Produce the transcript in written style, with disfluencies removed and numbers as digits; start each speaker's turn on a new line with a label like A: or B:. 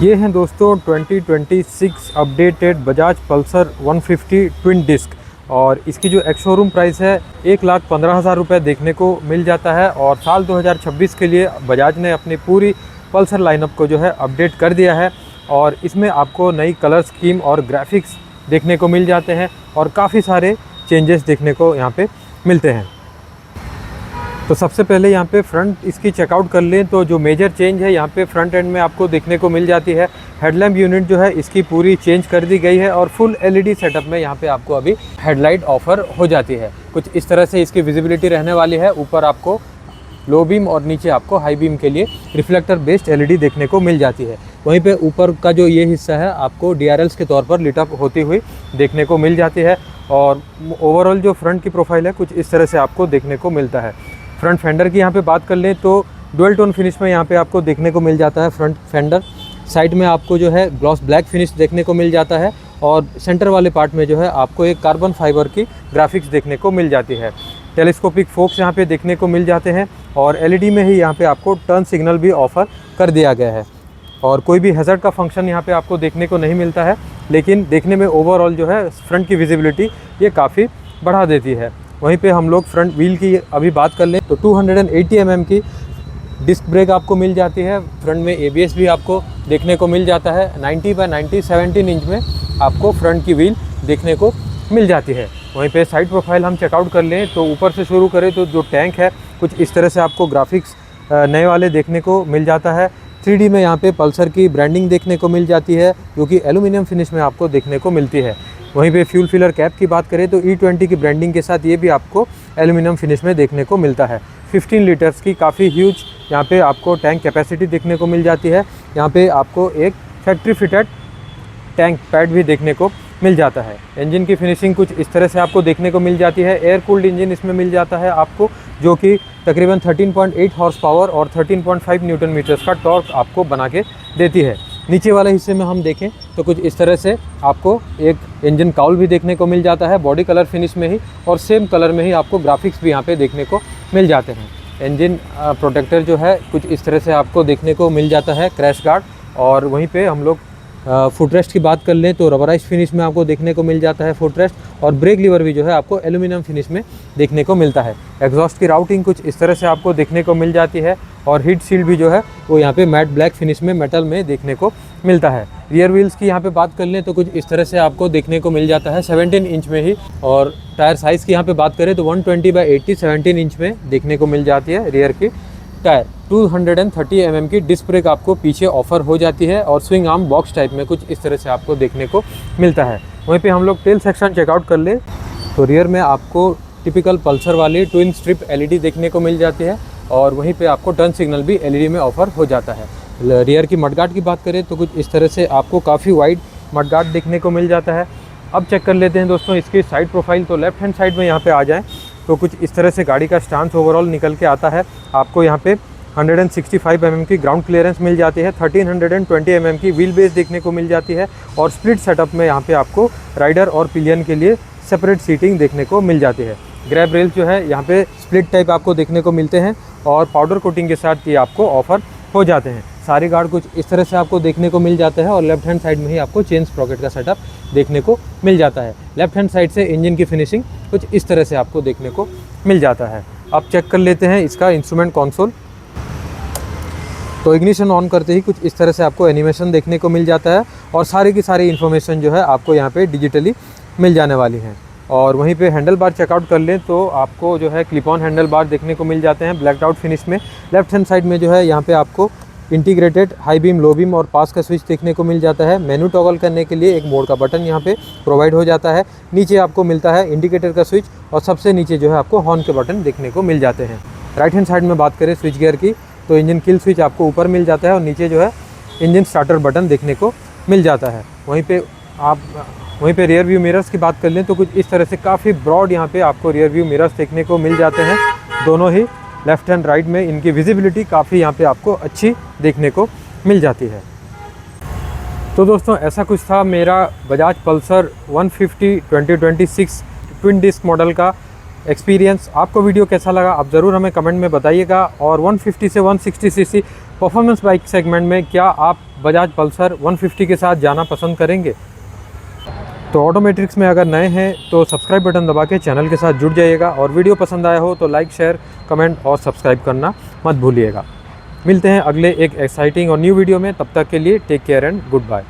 A: ये हैं दोस्तों 2026 updated Bajaj Pulsar 150 twin disc और इसकी जो एक्स शोरूम प्राइस है 1,15,000 रुपये देखने को मिल जाता है। और साल 2026 के लिए बजाज ने अपनी पूरी पल्सर लाइनअप को जो है अपडेट कर दिया है और इसमें आपको नई कलर स्कीम और ग्राफिक्स देखने को मिल जाते हैं और काफ़ी सारे चेंजेस देखने को यहाँ पे मिलते हैं। तो सबसे पहले यहाँ पे फ्रंट इसकी चेकआउट कर लें तो जो मेजर चेंज है यहाँ पे फ्रंट एंड में आपको देखने को मिल जाती है। हेडलैम्प यूनिट जो है इसकी पूरी चेंज कर दी गई है और फुल एलईडी सेटअप में यहाँ पे आपको अभी हेडलाइट ऑफर हो जाती है। कुछ इस तरह से इसकी विजिबिलिटी रहने वाली है। ऊपर आपको लो बीम और नीचे आपको हाई बीम के लिए रिफ्लेक्टर बेस्ड एलईडी देखने को मिल जाती है। वहीं पे ऊपर का जो ये हिस्सा है आपको डीआरएल्स के तौर पर लिट अप होती हुई देखने को मिल जाती है। और ओवरऑल जो फ्रंट की प्रोफाइल है कुछ इस तरह से आपको देखने को मिलता है। फ्रंट फेंडर की यहाँ पे बात कर लें तो डुअल टोन फिनिश में यहाँ पे आपको देखने को मिल जाता है फ्रंट फेंडर। साइड में आपको जो है ग्लॉस ब्लैक फिनिश देखने को मिल जाता है और सेंटर वाले पार्ट में जो है आपको एक कार्बन फाइबर की ग्राफिक्स देखने को मिल जाती है। टेलीस्कोपिक फोक्स यहाँ पे देखने को मिल जाते हैं और एलईडी में ही यहाँ पे आपको टर्न सिग्नल भी ऑफर कर दिया गया है। और कोई भी हैज़र्ड का फंक्शन यहाँ पे आपको देखने को नहीं मिलता है, लेकिन देखने में ओवरऑल जो है फ्रंट की विजिबिलिटी ये काफ़ी बढ़ा देती है। वहीं पे हम लोग फ्रंट व्हील की अभी बात कर लें तो 280 mm की डिस्क ब्रेक आपको मिल जाती है। फ्रंट में एबीएस भी आपको देखने को मिल जाता है। 90x90 17 इंच में आपको फ्रंट की व्हील देखने को मिल जाती है। वहीं पे साइड प्रोफाइल हम चेकआउट कर लें तो ऊपर से शुरू करें तो जो टैंक है कुछ इस तरह से आपको ग्राफिक्स नए वाले देखने को मिल जाता है। 3D में यहाँ पे पल्सर की ब्रांडिंग देखने को मिल जाती है जो कि एल्यूमिनियम फिनिश में आपको देखने को मिलती है। वहीं पे फ्यूल फिलर कैप की बात करें तो E20 की ब्रांडिंग के साथ ये भी आपको एल्यूमिनियम फिनिश में देखने को मिलता है। 15 लीटर्स की काफ़ी ह्यूज यहाँ पे आपको टैंक कैपेसिटी देखने को मिल जाती है। यहाँ पे आपको एक फैक्ट्री फिटेड टैंक पैड भी देखने को मिल जाता है। इंजन की फिनिशिंग कुछ इस तरह से आपको देखने को मिल जाती है। एयर कूल्ड इंजन इसमें मिल जाता है आपको, जो कि तकरीबन 13.8 हॉर्स पावर और 13.5 न्यूटन मीटर्स का टॉर्क आपको बना के देती है। नीचे वाले हिस्से में हम देखें तो कुछ इस तरह से आपको एक इंजन काउल भी देखने को मिल जाता है बॉडी कलर फिनिश में ही, और सेम कलर में ही आपको ग्राफिक्स भी यहाँ पे देखने को मिल जाते हैं। इंजन प्रोटेक्टर जो है कुछ इस तरह से आपको देखने को मिल जाता है, क्रैश गार्ड। और वहीं पे हम लोग फुटरेस्ट की बात कर लें तो रबराइज फिनिश में आपको देखने को मिल जाता है फुटरेस्ट, और ब्रेक लीवर भी जो है आपको एल्यूमिनियम फिनिश में देखने को मिलता है। एग्जॉस्ट की राउटिंग कुछ इस तरह से आपको देखने को मिल जाती है और हीट शील्ड भी जो है वो यहाँ पे मैट ब्लैक फिनिश में मेटल में देखने को मिलता है। रियर व्हील्स की यहाँ पे बात कर लें तो कुछ इस तरह से आपको देखने को मिल जाता है 17 इंच में ही। और टायर साइज़ की यहाँ पे बात करें तो 120/80 17 इंच में देखने को मिल जाती है रियर की टायर। 230 mm की डिस्क ब्रेक आपको पीछे ऑफर हो जाती है और स्विंग आर्म बॉक्स टाइप में कुछ इस तरह से आपको देखने को मिलता है। वहीं पे हम लोग टेल सेक्शन चेकआउट कर ले तो रियर में आपको टिपिकल पल्सर वाली ट्विन स्ट्रिप एलईडी देखने को मिल जाती है और वहीं पे आपको टर्न सिग्नल भी एलईडी में ऑफर हो जाता है। रियर की मडगार्ड की बात करें तो कुछ इस तरह से आपको काफ़ी वाइड मडगार्ड देखने को मिल जाता है। अब चेक कर लेते हैं दोस्तों इसकी साइड प्रोफाइल। तो लेफ्ट हैंड साइड में यहाँ पे आ जाएँ तो कुछ इस तरह से गाड़ी का स्टांस ओवरऑल निकल के आता है। आपको यहाँ पे 165 mm की ग्राउंड क्लियरेंस मिल जाती है, 1320 mm की व्हील बेस देखने को मिल जाती है और स्प्लिट सेटअप में यहाँ पे आपको राइडर और पिलियन के लिए सेपरेट सीटिंग देखने को मिल जाती है। ग्रैब रेल्स जो है यहाँ पे स्प्लिट टाइप आपको देखने को मिलते हैं और पाउडर कोटिंग के साथ ये आपको ऑफर हो जाते हैं। सारी गार्ड कुछ इस तरह से आपको देखने को मिल जाता है और लेफ्ट हैंड साइड में ही आपको चेन स्प्रॉकेट का सेटअप देखने को मिल जाता है। लेफ्ट हैंड साइड से इंजन की फिनिशिंग कुछ इस तरह से आपको देखने को मिल जाता है। अब चेक कर लेते हैं इसका इंस्ट्रूमेंट कंसोल। तो इग्निशन ऑन करते ही कुछ इस तरह से आपको एनिमेशन देखने को मिल जाता है और सारी की सारी इन्फॉर्मेशन जो है आपको यहाँ पे डिजिटली मिल जाने वाली हैं। और वहीं पे हैंडल बार चेकआउट कर लें तो आपको जो है क्लिप ऑन हैंडल बार देखने को मिल जाते हैं ब्लैक आउट फिनिश में। लेफ्ट हैंड साइड में जो है यहाँ पे आपको integrated high beam, low beam और पास का स्विच देखने को मिल जाता है। मेनू टॉगल करने के लिए एक मोड का बटन यहाँ पे प्रोवाइड हो जाता है। नीचे आपको मिलता है इंडिकेटर का स्विच और सबसे नीचे जो है आपको हॉर्न के बटन देखने को मिल जाते हैं। राइट हैंड साइड में बात करें स्विच गियर की तो इंजन किल स्विच आपको ऊपर मिल जाता है और नीचे जो है इंजन स्टार्टर बटन देखने को मिल जाता है। वहीं पे रियर व्यू मिरर्स की बात कर लें तो कुछ इस तरह से काफ़ी ब्रॉड यहाँ पे आपको रियर व्यू मिरर्स देखने को मिल जाते हैं। दोनों ही लेफ्ट एंड राइट में इनकी विजिबिलिटी काफ़ी यहाँ पे आपको अच्छी देखने को मिल जाती है। तो दोस्तों ऐसा कुछ था मेरा Bajaj Pulsar 150 2026 twin disc model का एक्सपीरियंस। आपको वीडियो कैसा लगा आप ज़रूर हमें कमेंट में बताइएगा। और 150 से 160 सीसी परफॉर्मेंस बाइक सेगमेंट में क्या आप बजाज पल्सर 150 के साथ जाना पसंद करेंगे? तो ऑटोमेट्रिक्स में अगर नए हैं तो सब्सक्राइब बटन दबा के चैनल के साथ जुड़ जाइएगा, और वीडियो पसंद आया हो तो लाइक, शेयर, कमेंट और सब्सक्राइब करना मत भूलिएगा। मिलते हैं अगले एक एक्साइटिंग और न्यू वीडियो में, तब तक के लिए take care and good bye.